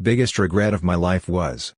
Biggest regret of my life was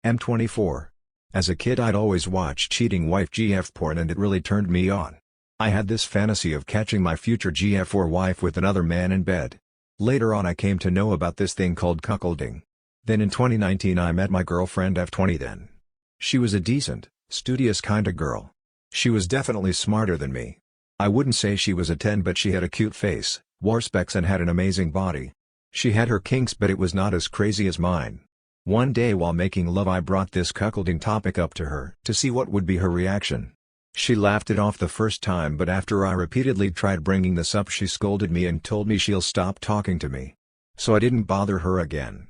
M24. As a kid I'd always watch cheating wife GF porn and it really turned me on. I had this fantasy of catching my future GF or wife with another man in bed. Later on I came to know about this thing called cuckolding. Then in 2019 I met my girlfriend F20 then. She was a decent, studious kinda girl. She was definitely smarter than me. I wouldn't say she was a 10 but she had a cute face, wore specs and had an amazing body. She had her kinks but it was not as crazy as mine. One day while making love I brought this cuckolding topic up to her to see what would be her reaction. She laughed it off the first time but after I repeatedly tried bringing this up she scolded me and told me she'll stop talking to me. So I didn't bother her again.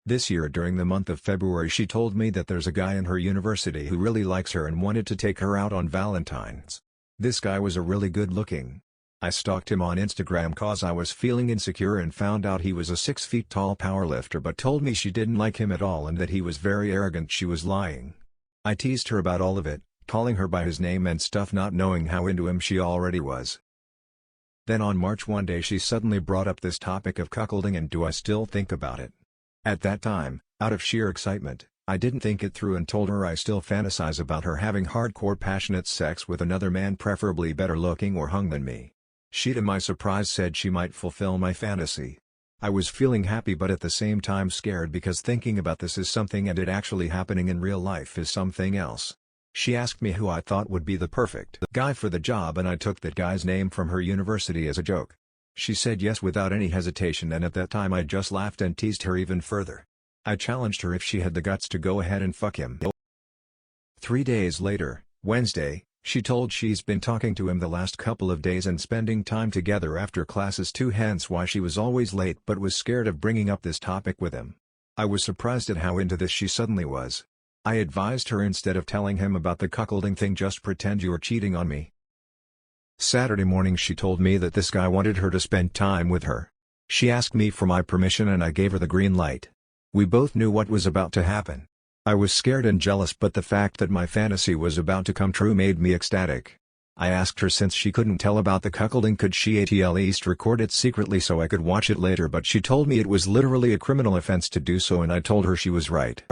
This year during the month of February she told me that there's a guy in her university who really likes her and wanted to take her out on Valentine's. This guy was a really good looking. I stalked him on Instagram cause I was feeling insecure and found out he was a 6 feet tall powerlifter but told me she didn't like him at all and that he was very arrogant. She was lying. I teased her about all of it, calling her by his name and stuff not knowing how into him she already was. Then on March one day she suddenly brought up this topic of cuckolding and do I still think about it. At that time, out of sheer excitement, I didn't think it through and told her I still fantasize about her having hardcore passionate sex with another man preferably better looking or hung than me. She to my surprise said she might fulfill my fantasy. I was feeling happy but at the same time scared because thinking about this is something and it actually happening in real life is something else. She asked me who I thought would be the perfect guy for the job and I took that guy's name from her university as a joke. She said yes without any hesitation and at that time I just laughed and teased her even further. I challenged her if she had the guts to go ahead and fuck him. 3 days later, Wednesday, she told she's been talking to him the last couple of days and spending time together after classes too, hence why she was always late but was scared of bringing up this topic with him. I was surprised at how into this she suddenly was. I advised her instead of telling him about the cuckolding thing just pretend you're cheating on me. Saturday morning she told me that this guy wanted her to spend time with her. She asked me for my permission and I gave her the green light. We both knew what was about to happen. I was scared and jealous but the fact that my fantasy was about to come true made me ecstatic. I asked her since she couldn't tell about the cuckolding could she at least record it secretly so I could watch it later but she told me it was literally a criminal offense to do so and I told her she was right.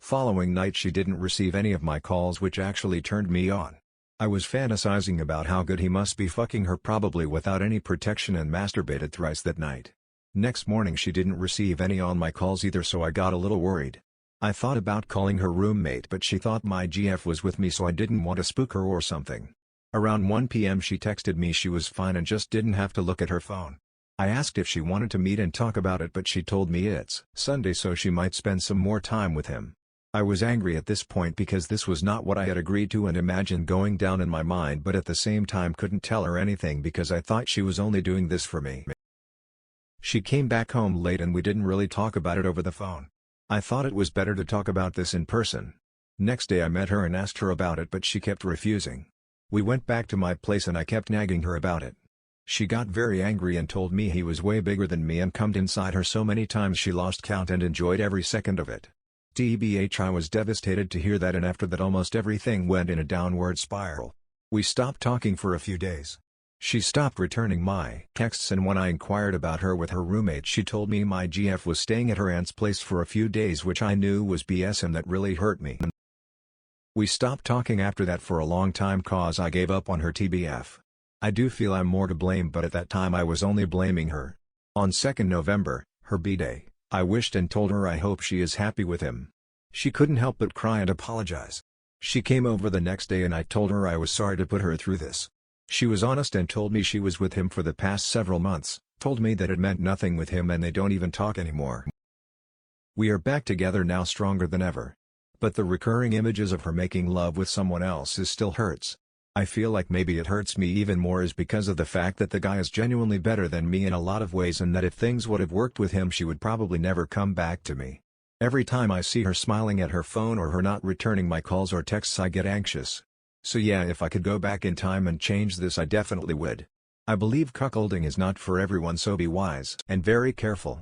Following night she didn't receive any of my calls which actually turned me on. I was fantasizing about how good he must be fucking her probably without any protection and masturbated thrice that night. Next morning she didn't receive any on my calls either so I got a little worried. I thought about calling her roommate but she thought my GF was with me so I didn't want to spook her or something. Around 1 p.m. she texted me she was fine and just didn't have to look at her phone. I asked if she wanted to meet and talk about it but she told me it's Sunday so she might spend some more time with him. I was angry at this point because this was not what I had agreed to and imagined going down in my mind but at the same time couldn't tell her anything because I thought she was only doing this for me. She came back home late and we didn't really talk about it over the phone. I thought it was better to talk about this in person. Next day I met her and asked her about it but she kept refusing. We went back to my place and I kept nagging her about it. She got very angry and told me he was way bigger than me and cummed inside her so many times she lost count and enjoyed every second of it. TBH I was devastated to hear that and after that almost everything went in a downward spiral. We stopped talking for a few days. She stopped returning my texts and when I inquired about her with her roommate she told me my GF was staying at her aunt's place for a few days which I knew was BS and that really hurt me. We stopped talking after that for a long time cause I gave up on her TBF. I do feel I'm more to blame but at that time I was only blaming her. On 2nd November, her B-day, I wished and told her I hope she is happy with him. She couldn't help but cry and apologize. She came over the next day and I told her I was sorry to put her through this. She was honest and told me she was with him for the past several months, told me that it meant nothing with him and they don't even talk anymore. We are back together now stronger than ever. But the recurring images of her making love with someone else still hurts. I feel like maybe it hurts me even more is because of the fact that the guy is genuinely better than me in a lot of ways and that if things would have worked with him she would probably never come back to me. Every time I see her smiling at her phone or her not returning my calls or texts I get anxious. So yeah, if I could go back in time and change this I definitely would. I believe cuckolding is not for everyone so be wise and very careful.